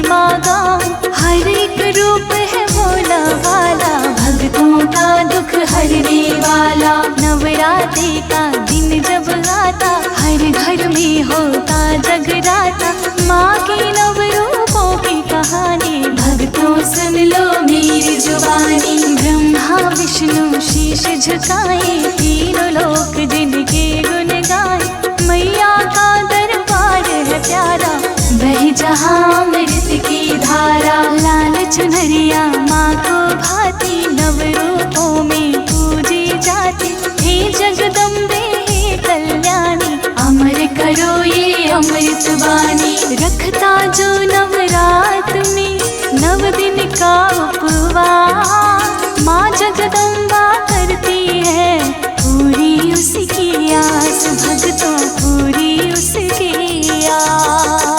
महिमा गाऊं। हर एक रूप है भोला भाला, भक्तों का दुख हरने वाला। नवरात्रि का दिन जब आता, हर घर में होता जगराता। माँ के नव रूपों की कहानी, भक्तों सुन लो मेरी जुबानी। ब्रह्मा विष्णु शीश झुकाए, तीनों लोक जिनके गुण गाए। मैया का दरबार है प्यारा, वह जहाँ अमृत की धारा। लाल चुनरिया माँ को भाती, नव रूपों में पूजी जाती। हे जगदम्बे हे कल्याणी, अमर करो ये अमृत वाणी। रखता जो नवरात में 9 दिन का उपवास, माँ जगदम्बा करती है पूरी उसकी आस। भक्तों पूरी उसकी आस।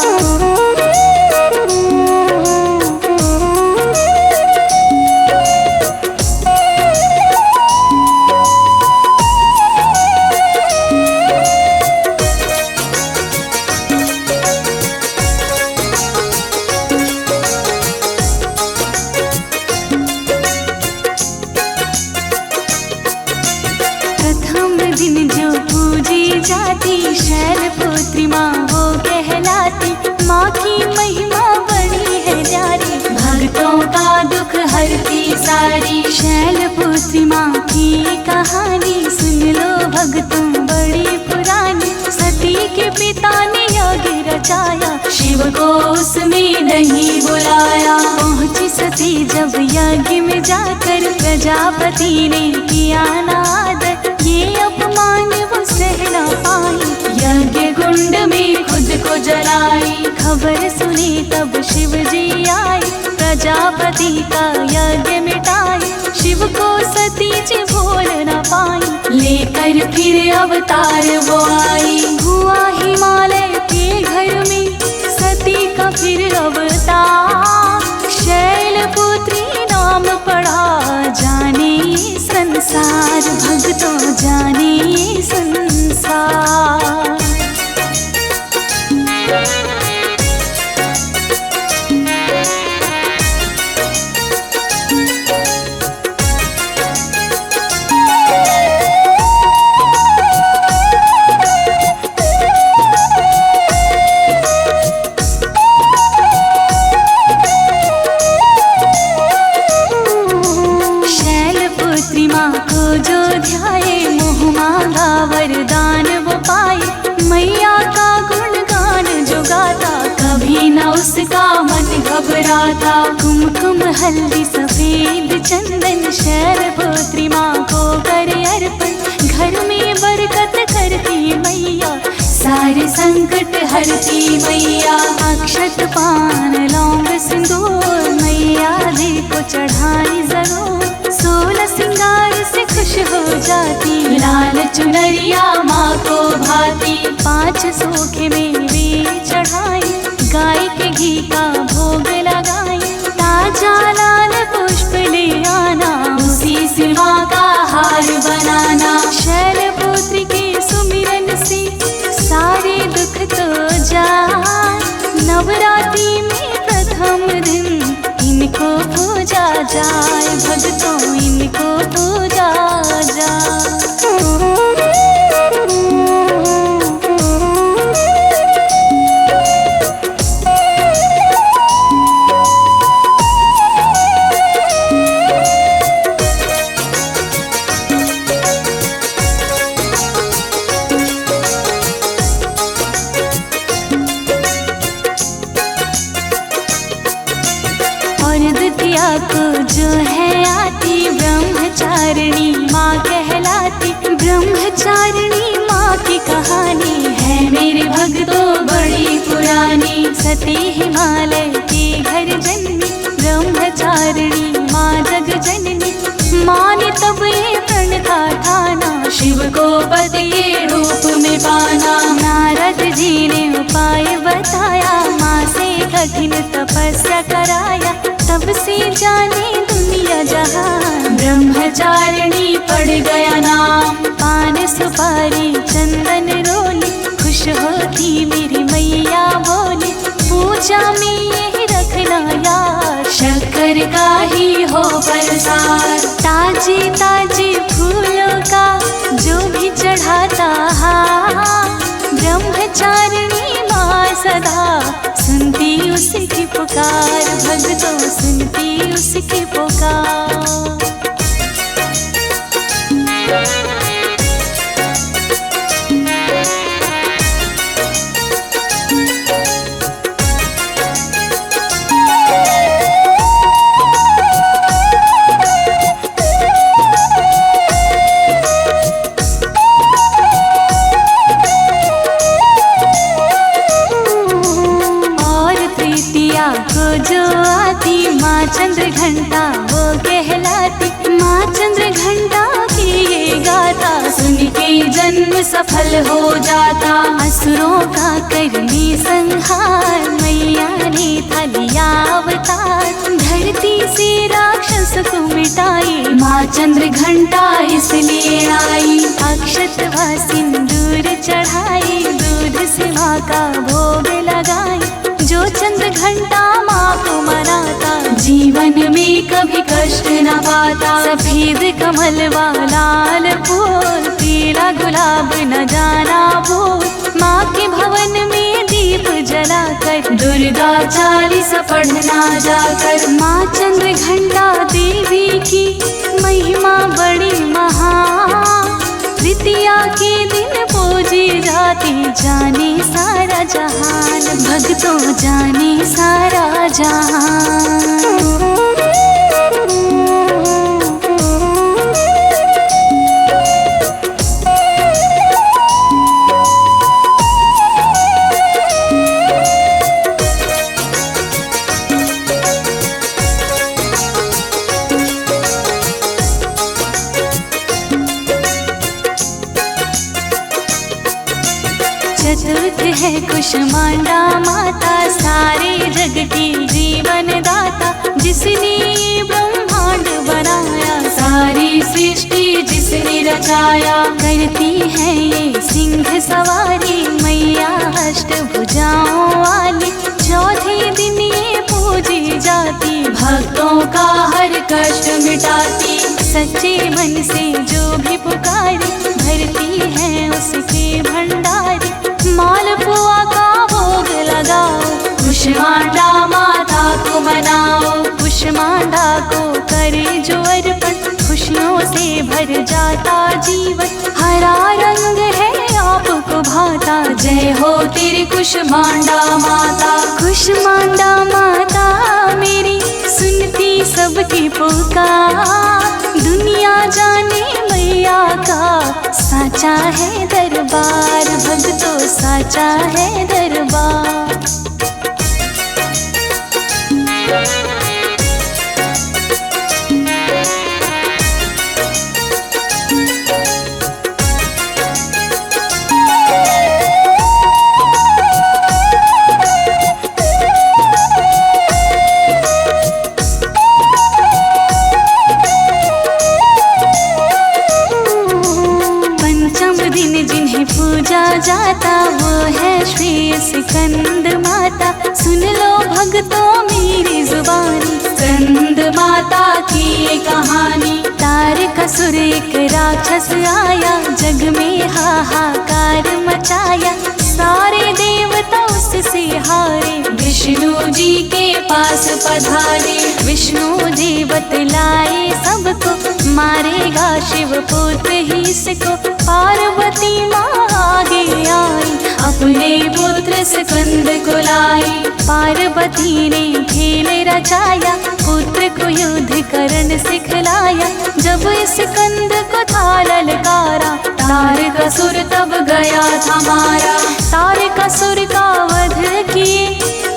शैलपुत्री माँ वो कहलाती, माँ की महिमा बड़ी है न्यारी। भक्तों का दुख हरती सारी, शैलपुत्री माँ की कहानी सुन लो भक्तों बड़ी पुरानी। सती के पिता ने यज्ञ रचाया, शिव को उसमें नहीं बुलाया। पहुँची सती जब यज्ञ में जाकर, प्रजापति ने किया नाद। ये अपमान वो सह न पाई, यज्ञ कुंड में खुद को जलाई। खबर सुनी तब शिव जी आए, प्रजापति का यज्ञ मिटाए। शिव को सती जी भूल न पाई, लेकर फिर अवतार वो आई। हुआ हिमालय के घर में सती का फिर अवतार। शैलपुत्री नाम पड़ा जाने संसार, भक्तों जाने संसार। उसका मन घबराता, कुमकुम हल्दी सफेद चंदन शैलपुत्री माँ को करे अर्पण। घर में बरकत करती मैया, सारे संकट हरती मैया। अक्षत पान लौंग सिंदूर, मैया जी को चढ़ाई जरूर। 16 सिंगार से खुश हो जाती, लाल चुनरिया माँ को भाती। 5 सूखे मेवे चढ़ाई, गाय के घी का भोग लगाई। ताजा लाल पुष्प ले आना, उसी से माँ का हार बनाना। शैलपुत्री के सुमिरन से सारे दुख तो जाए। नवरात्रि में प्रथम दिन इनको पूजा जाए, भक्तों इनको पूजा जाए। को जो है आती, ब्रह्मचारिणी माँ कहलाती। ब्रह्मचारिणी माँ की कहानी है मेरे भक्तों बड़ी पुरानी। सती हिमालय के घर जन्मी, ब्रह्मचारिणी माँ जग जननी। माँ ने तब ये प्रण था ठाना, शिव को पति के रूप में पाना। नारद जी ने उपाय बताया, माँ से कठिन तपस्या कराया। तब से जाने दुनिया जहान, ब्रह्मचारिणी पड़ गया नाम। पान सुपारी चंदन रोली, खुश होती मेरी मैया बोली। पूजा में यही रख यार, शक्कर का ही हो प्रसाद। ताजे ताजे फूलों का जो भी चढ़ाता, ब्रह्मचारिणी माँ सदा सुनती उसकी पुकार, भक्तों सुनती उसकी पुकार। को जो आती माँ चंद्र घंटा वो कहलाती, माँ चंद्र घंटा की ये गाता सुन के जन्म सफल हो जाता। असुरों का करने संहार मैया ने था लिया अवतार, धरती से राक्षस को मिटाई माँ चंद्र घंटा इसलिए आई। अक्षत व सिंदूर चढ़ाई, दूध से माँ का भोग लगाई, जो चंद्र घंटा माँ को मनाता जीवन में कभी कष्ट न पाता। सफेद कमल व लाल फूल, पीला गुलाब न जाना भूल, माँ के भवन में दीप जलाकर दुर्गा चालीसा पढ़ना जाकर। माँ चंद्र घंटा देवी की महिमा बड़ी महान, तृतीया के दिन पूजी जाती जाने सारा जहान, भक्तों जाने सारा जहान। चतुर्थ है कुष्मांडा माता, सारे जग की जीवन दाता, जिसने ब्रह्मांड बनाया सारी सृष्टि जिसने रचाया। करती है ये सिंह सवारी मैया अष्टभुजाओं वाली, चौथे दिन ये पूजी जाती भक्तों का हर कष्ट मिटाती। सच्चे मन से जो भी पुकारे भरती है उसके भंडारी, मालपुआ का भोग लगाओ कुष्मांडा माता को मनाओ। कुष्मांडा को करे जो अर्पण, खुशियों से भर जाता जीवन, हरा रंग है आपको भाता, जय हो तेरी कुष्मांडा माता। कुष्मांडा माता मेरी सुनती सबकी पुकार, दुनिया जाने मैया का साचा है दरबार, भक्तों साचा है दरबार। पूजा जाता वो है श्री स्कंद माता, सुन लो भक्तों मेरी जुबानी, स्कंद माता की ये कहानी। तारकासुर एक राक्षस आया, जग में हाहाकार मचाया, सारे देवता उससे हारे, विष्णु जी के पास पधारे। विष्णु जी बतलाए सबको, मारेगा शिव पुत्र ही इसको। पार्वती माँ आगे आई, अपने पुत्र स्कंद को लाई, पार्वती ने खेल रचाया, पुत्र को युद्ध करन सिखलाया। जब स्कंद को था ललकारा, तारकासुर तब गया था मारा। तारकासुर का वध किए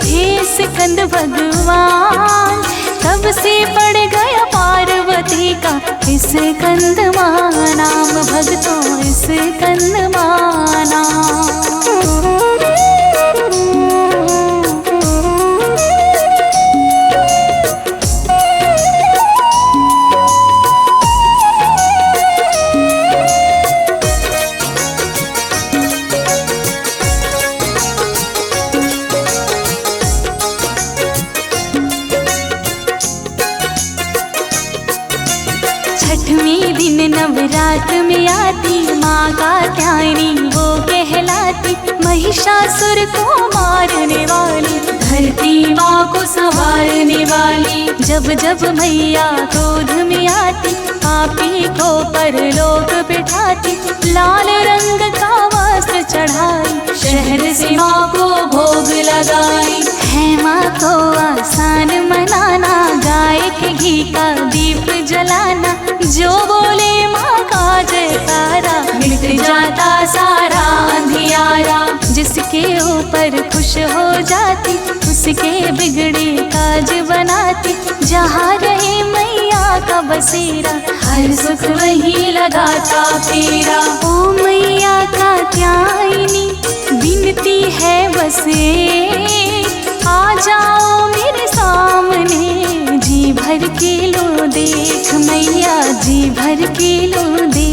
थे स्कंद भगवान, तब से पड़ गया पार्वती का स्कंद माँ नाम, भक्तों स्कंद माँ नाम। 9वें दिन नवरात्र में आती माँ कात्यायनी वो कहलाती, महिषासुर को मारने वाली, धरती माँ को संवारने वाली। जब जब मैया क्रोध में आती पापी को परलोक बिठाती, लाल रंग का वस्त्र चढ़ाई शहर से माँ को भोग लगाई। है माँ को आसान मनाना, गाय के घी का दीप जलाना, जो बोले माँ का जयकारा मिट जाता सारा अंधियारा। जिसके ऊपर खुश हो जाती उसके बिगड़े काज बनाती, जहाँ रहे मैया का बसेरा हर सुख वही लगाता फेरा। ओ मैया कात्यायनी विनती है बसे, आ जाओ मेरे सामने, जी भर के लो देख मैया, जी भर के लो देख।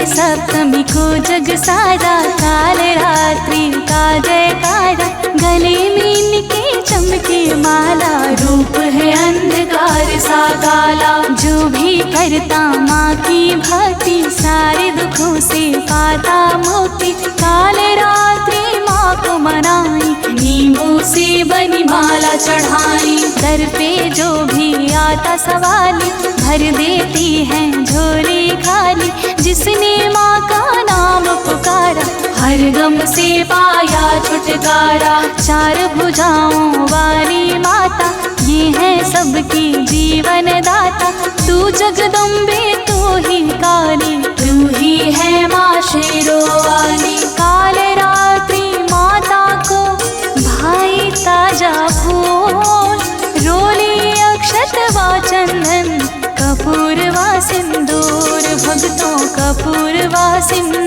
सप्तमी को जग सारा काल रात्रि का जयकारा, गले में इनके चमके माला, रूप है अंधकार सा काला। जो भी करता माँ की भक्ति सारे दुखों से पाता मुक्ति, काल रात्रि माँ को मनाई नींबू से बनी माला चढ़ाई। दर पे जो भी आता सवाली भर देती है झोली खाली, जिसने माँ का नाम पुकारा हर गम से पाया छुटकारा। चार भुजाओं वाली माता ये है सबकी जीवन दाता, तू जगदम्बे तू ही काली, तू ही है माँ शेरों वाली। काल रात्रि माता को भाई ताजा फूल, रोली अक्षत व चंदन, कपूर व सिंदूर, भक्तों कपूर व सिंदूर।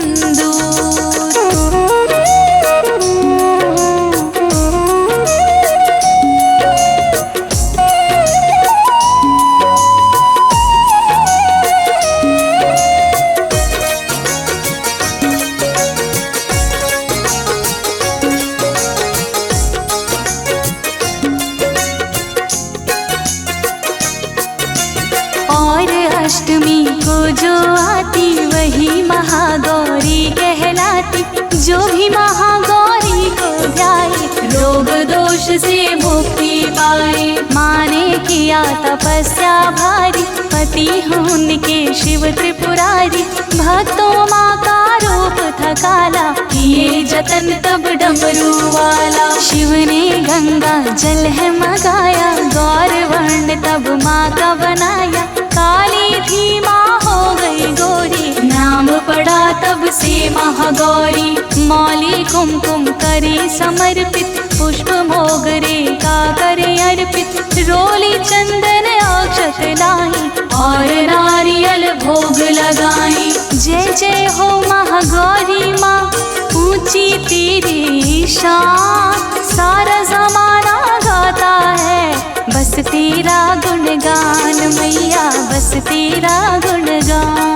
अष्टमी को जो आती वही महागौरी कहलाती, जो भी महागौरी को ध्याए रोग दोष से मुक्ति पाए। माँ ने किया तपस्या भारी, पति उनके शिव त्रिपुरारी, भक्तों माँ का रूप था काला, किए जतन तब डमरू वाला। शिव ने गंगा जल है मगाया, गौर वर्ण तब माँ का बनाया, काली थी माँ हो गई गोरी, नाम पड़ा तब से महागौरी। मौली कुमकुम करे समर्पित, पुष्प मोगरे का करे अर्पित, रोली चंदन अक्षत लाई, और नारियल भोग लगाई। जय जय हो महागौरी माँ, ऊंची तेरी शान, सारा जमाना गाता है बस तेरा गुणगान मैया, बस तेरा गुणगान।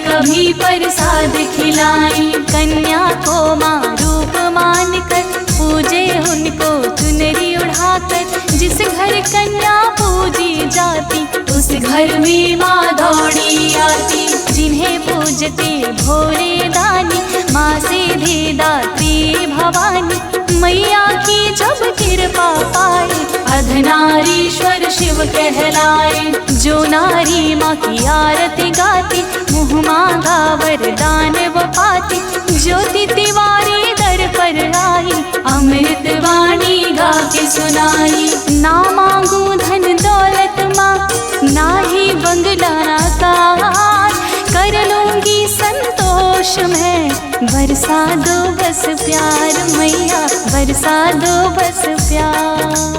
कभी प्रसाद खिलाई, कन्या को माँ रूप मान कर, पूजे उनको चुनरी उड़ाकर। जिस घर कन्या पूजी जाती उस घर में माँ दौड़ी आती, जिन्हें पूजते भोरे दानी, माँ सीधी दात्री भवानी। मैया की जब कृपा पाए अधनारीश्वर शिव कहलाए। जो नारी माँ की आरती गाती, मुँह मांगा वरदान वो पाती। ज्योति तिवारी दर पर आई, अमृत वाणी गा के सुनाई। ना मांगू धन दौलत माँ, ना ही बंगला ना कार, कर लूंगी संतोष मैं, बरसा दो बस प्यार मैया, बरसा दो बस प्यार।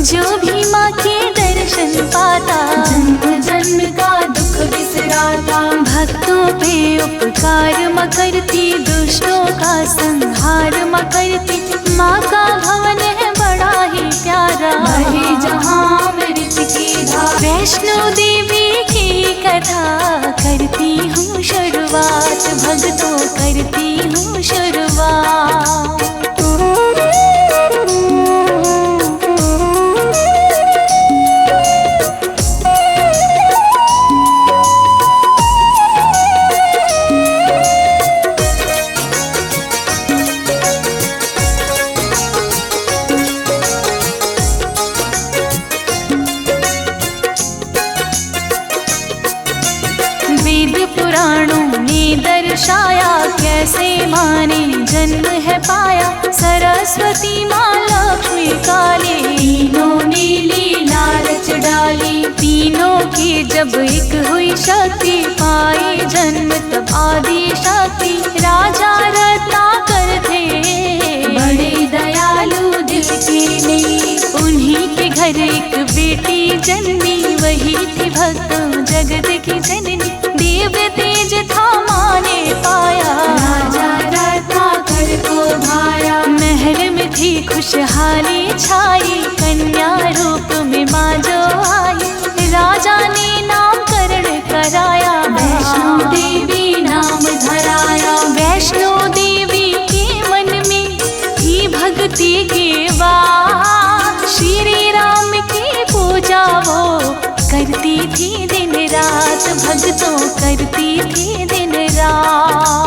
जो भी माँ के दर्शन पाता, जन्म जन्म का दुख बिसराता। भक्तों पे उपकार माँ करती, दुष्टों का संहार माँ करती। माँ का भवन है बड़ा ही प्यारा, बहे जहाँ अमृत की धार। वैष्णो देवी की कथा करती हूँ शुरुआत, भक्तों करती हूँ शुरुआत। दर्शाया कैसे माने जन्म है पाया, सरस्वती माँ लक्ष्मी काली, तीनों ने लीला रच डाली। तीनों की जब एक हुई शक्ति, पाई जन्म तब आदि शक्ति। राजा रत्नाकर थे बड़े दयालु दिल के ने, उन्हीं के घर एक बेटी जन्मी, वही थी भक्त जगत की जननी। दिव्य तेज था माने पाया, राजा रत्नाकर को भाया। महल में थी खुशहाली छाई, कन्या रूप में माँ जो आई। राजा ने नामकरण कराया, वैष्णो देवी नाम धराया। वैष्णो देवी के मन में थी भक्ति की बात, श्री राम की पूजा वो करती थी दिन रात, भक्तों करती थी दिन रात।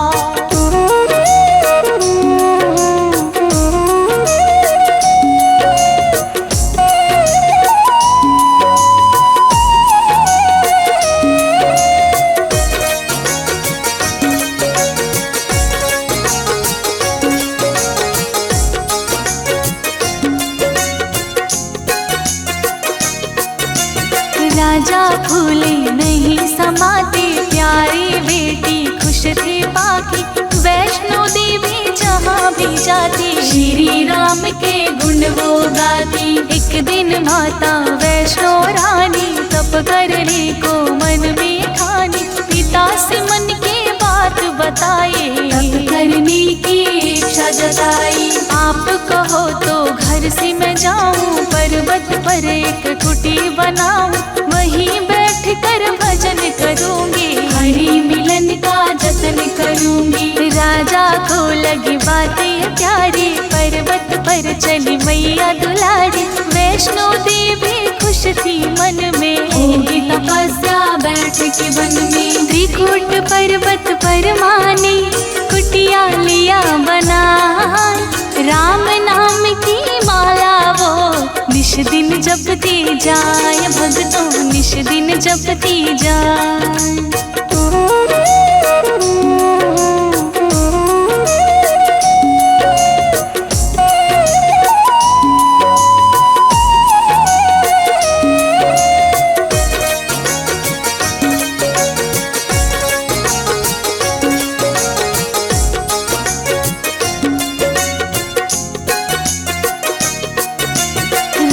राजा फूले नहीं समाते, प्यारी बेटी खुश थी पाकी। वैष्णो देवी जहाँ भी जाती, श्री राम के गुण वो गाती। एक दिन माता वैष्णो रानी तप करने को मन में ठानी। पिता से मन की बात बताए, तप करने की इच्छा जताई। आप कहो तो घर से मैं जाऊं, पर्वत पर एक कुटी बनाऊं, वहीं बैठ कर भजन करूंगी, हरि मिलन का जतन करूंगी। राजा को लगी बातें प्यारी, पर्वत पर चली मैया दुलारी। वैष्णो देवी खुश थी मन में, होगी तपस्या बैठ के वन में। त्रिकूट पर्वत पर माने कुटिया लिया बना, राम नाम की माला वो निश दिन जपती जाए, भक्तों निश दिन जपती जाए।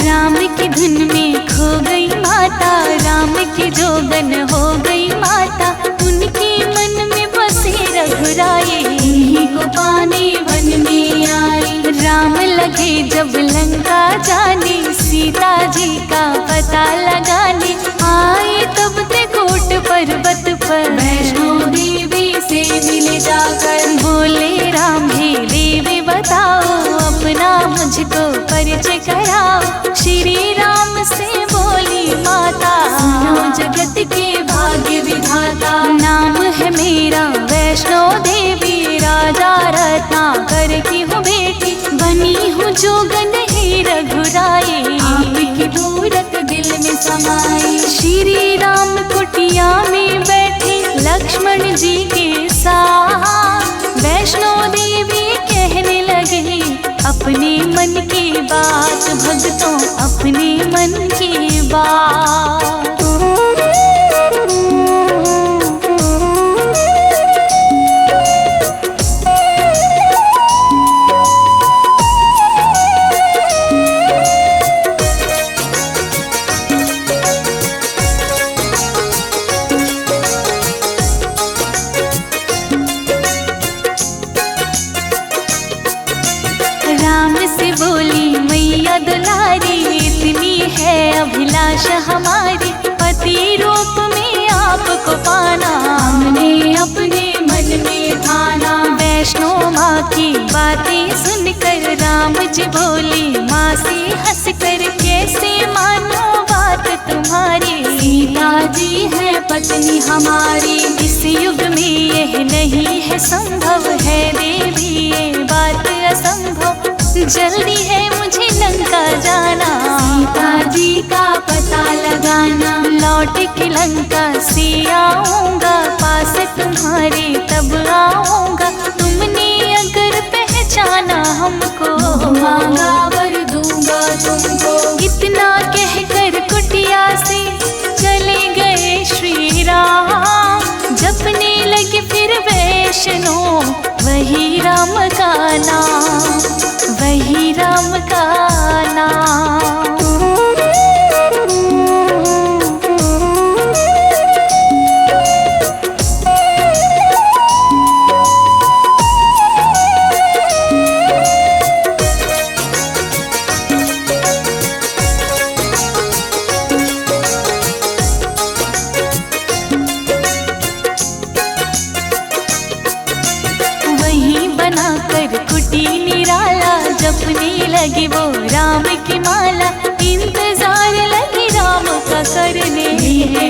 राम की धुन में खो गई माता, राम की जोगन हो गई माता। उनके मन में बसे रघुराई, इन्हीं को पाने वन में आई। राम परिचय कराओ। श्री राम से बोली माता, सुनो जगत के भाग्य विधाता। नाम है मेरा वैष्णो देवी, राजा रत्नाकर की हूँ बेटी। बनी हूँ जोगन ही रघुराई, आपकी मूरत दिल में समाई। श्री राम कुटिया में बैठे लक्ष्मण जी के साथ, वैष्णो देवी कहने लगे अपने मन की बात। भक्तों अपने मन की बात। राम से बोली मैया दुलारी, इतनी है अभिलाषा हमारी। पति रूप में आपको पाना, हमने अपने मन में ठाना। वैष्णो माँ की बातें सुनकर राम जी बोली माँ से हंस कर, कैसे मानो बात तुम्हारी। सीता जी है पत्नी हमारी, इस युग में यह नहीं है संभव है देवी ये बात असंभव। जल्दी है मुझे लंका जाना, सीता जी का पता लगाना। लौट के लंका से आऊंगा, पास तुम्हारे तब आऊंगा। तुमने अगर पहचाना हमको, मांगा वर दूंगा तुमको। इतना कहकर कुटिया से चले गए श्री राम। जपने लगे फिर वैष्णो वही राम का नाम, वही राम का नाम। जपने लगी वो राम की माला, इंतजार लगी राम का करने।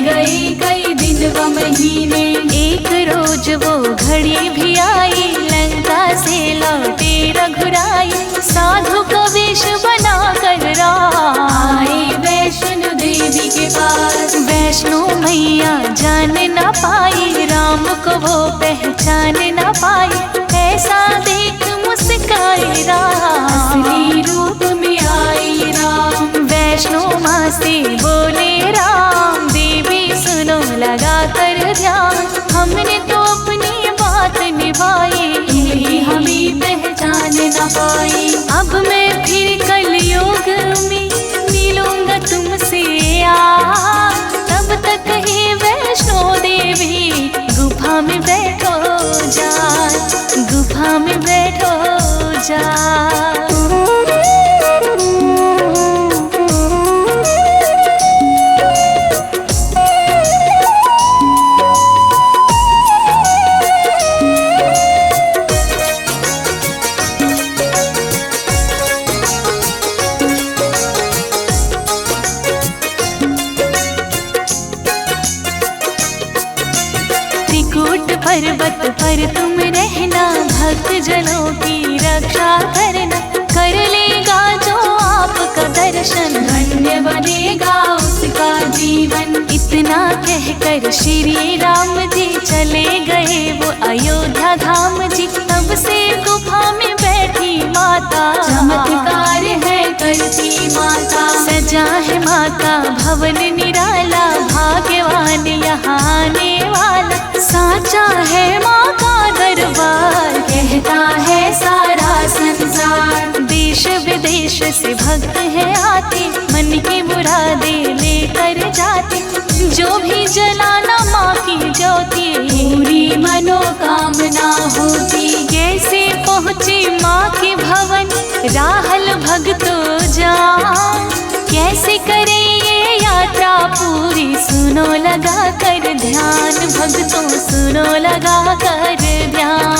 गए कई दिन व महीने, एक रोज वो घड़ी भी आई। लंका से लौटे रघुराई, साधु का वेश बना कर आए वैष्णो देवी के पास। वैष्णो मैया जान न पाई, राम को वो पहचान न पाई। ऐसा देख मुस्काए राम, असली रूप में आई राम। वैष्णो माँ से बोले राम, देवी सुनो लगा कर ध्यान। हमने तो अपनी बात निभाई, हमें पहचान न पाई। अब मैं फिर कलयुग में मिलूंगा तुमसे तब तक ही वैष्णो देवी गुफा में बैठो जा, गुफा में बैठो जा। पर्वत पर तुम रहना, भक्त जनों की रक्षा करना। कर लेगा जो आपका दर्शन, धन्य बनेगा उसका जीवन। इतना कहकर श्री राम जी चले गए वो अयोध्या धाम जी। तब से गुफा में बैठी माता, चमत्कार है करती माता। सजा है माता भवन निराला, भाग्यवान यहाँ आने वाला। साचा है माँ का दरबार, कहता है सारा संसार। देश विदेश से भक्त है आते, मन की मुरादें लेकर जाते। जो भी जलाना माँ की ज्योति, पूरी मनोकामना होती। कैसे पहुँचे माँ के भवन, राहल भक्तों जान। कैसे करे ये यात्रा पूरी, सुनो लगा कर ध्यान। भक्तों सुनो लगा कर ध्यान।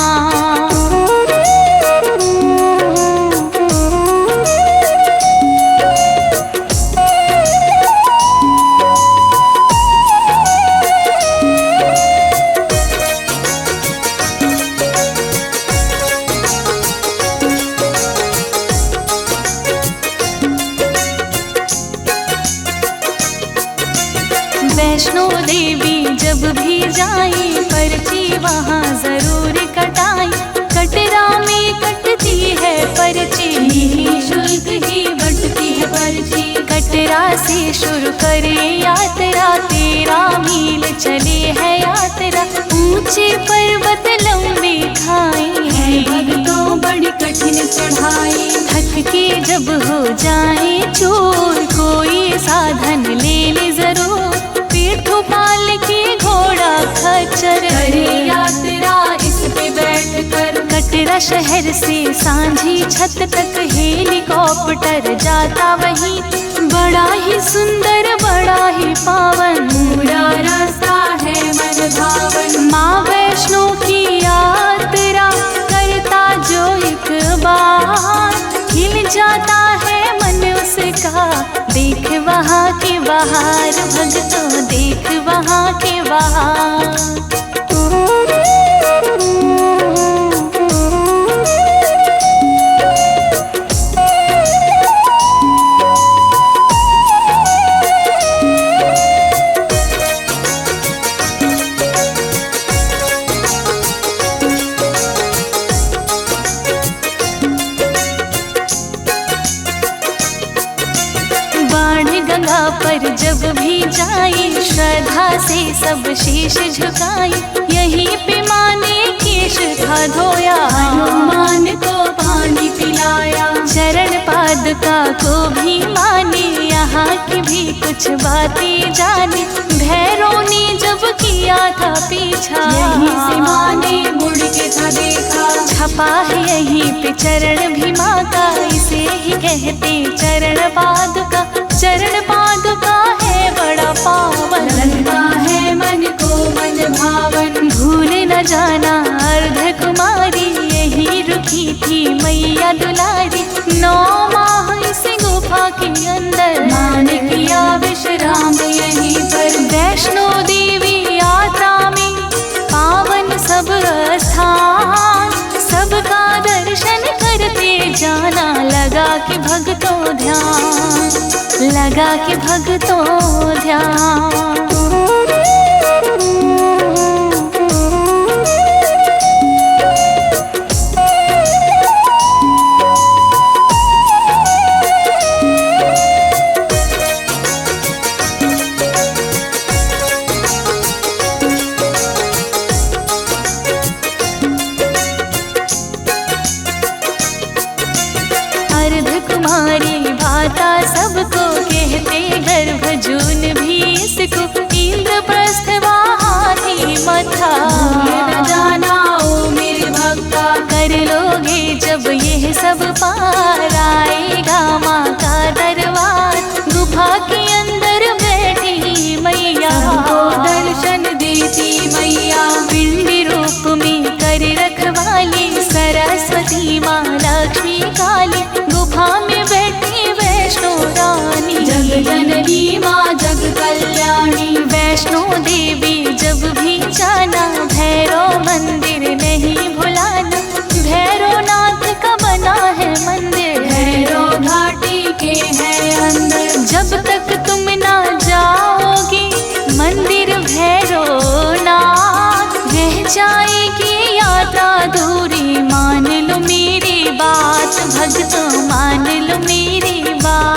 वैष्णो देवी जब भी जाए पर्ची वहाँ जरूर कटाई। कटरा में कटती है पर्ची, शुल्क ही बटती है पर्ची। कटरा से शुरू करे यात्रा, 13 मील चले है यात्रा। ऊंचे पर्वत लंबे खाई है भक्तों बड़ी कठिन चढ़ाई। थक के जब हो जाए चोर कोई साधन ले ले जरूर। पीठों पाल के घोड़ा खच्चर करे यात्रा इस पे बैठ कर। कटरा शहर से सांझी छत तक हेलीकॉप्टर जाता वहीं। बड़ा ही सुंदर बड़ा ही पावन पूरा रास्ता है मन भावन। माँ वैष्णो की यात्रा करता जो एक बार, खिल जाता है मन उसका देख वहाँ के बाहर। भक्तों देख वहाँ के बाहर। गंगा पर जब भी जाए श्रद्धा से सब शीश झुकाए। यहीं पे माने केश था धोया, हनुमान को पानी पिलाया। चरण पादुका को भी माने, यहाँ की भी कुछ बातें जाने। भैरव ने जब किया था पीछा, यहीं से माने मुड़ के था देखा। छपा है यहीं पे चरण भी माँ का, इसे ही कहते चरण पादुका। चरण पादुका है बड़ा पावन, लगता है मन को मन भावन। भूल न जाना अर्ध कुमारी, यही रुकी थी मैया दुलारी। 9 माह इस गुफा के अंदर मान किया विश्राम यहीं पर। वैष्णो देवी यात्रा में पावन सब स्थान, सबका दर्शन करते जाना। लगा के भक्तों ध्यान, लगा के भक्तों ध्यान। कुमारी भाता सबको कहते गर्भ जून भी इसको। इंद्रप्रस्थ हाथी मथा, न जाना ओ मेरे भक्ता। कर लोगे जब यह सब पार, आएगा माँ का दरबार। गुफा के अंदर बैठी मैया को दर्शन देती मैया। पिंडी रूप में कर रखवाली, सरस्वती माँ लक्ष्मी काली। गुफा में बैठी वैष्णो रानी, जग जननी माँ जग कल्याणी। वैष्णो देवी जब भी जाना, भैरव मंदिर नहीं भुलाना। भैरव नाथ का बना है मंदिर, भैरव घाटी के है अंदर। जब तक तुम ना जाओगे मंदिर भैरव नाथ, रह जाएगी यात्रा अधूरी। मान लो मेरी बात भक्तों, मान लो मेरी बात।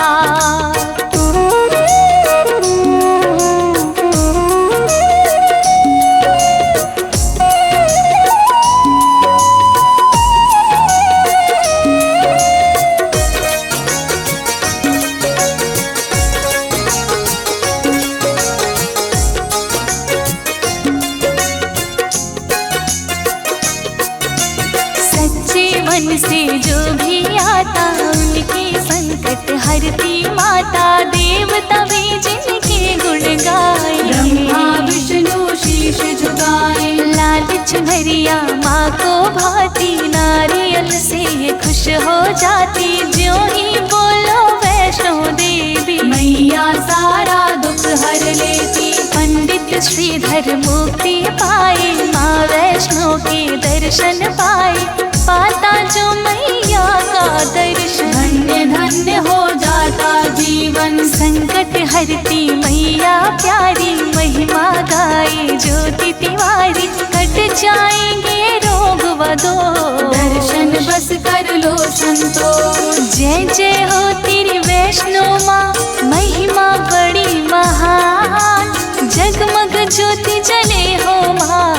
मन से जो भी आता, उनके संकट हरती माता। देवता भी जिनके गुण गाए, ब्रह्मा विष्णु शीश झुकाए। लाल चुनरिया माँ को भाती, नारियल से ये खुश हो जाती। ज्यों ही बोलो वैष्णो देवी, मैया सारा दुख हर लेती। पंडित श्रीधर मुक्ति पाए, माँ वैष्णो के दर्शन पाए। पाता जो मैया का दर्शन, धन्य धन्य हो जाता जीवन। संकट हरती मैया प्यारी, महिमा गाए ज्योति तिवारी, कट जाएंगे रोग व दोष, दर्शन बस कर लो संतोष। जय जय हो तेरी वैष्णो माँ, महिमा बड़ी महान, जगमग ज्योति जले हो माँ,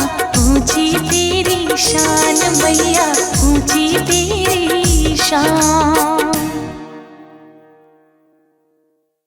ऊंची तेरी शान मैया, ऊंची तेरी शान।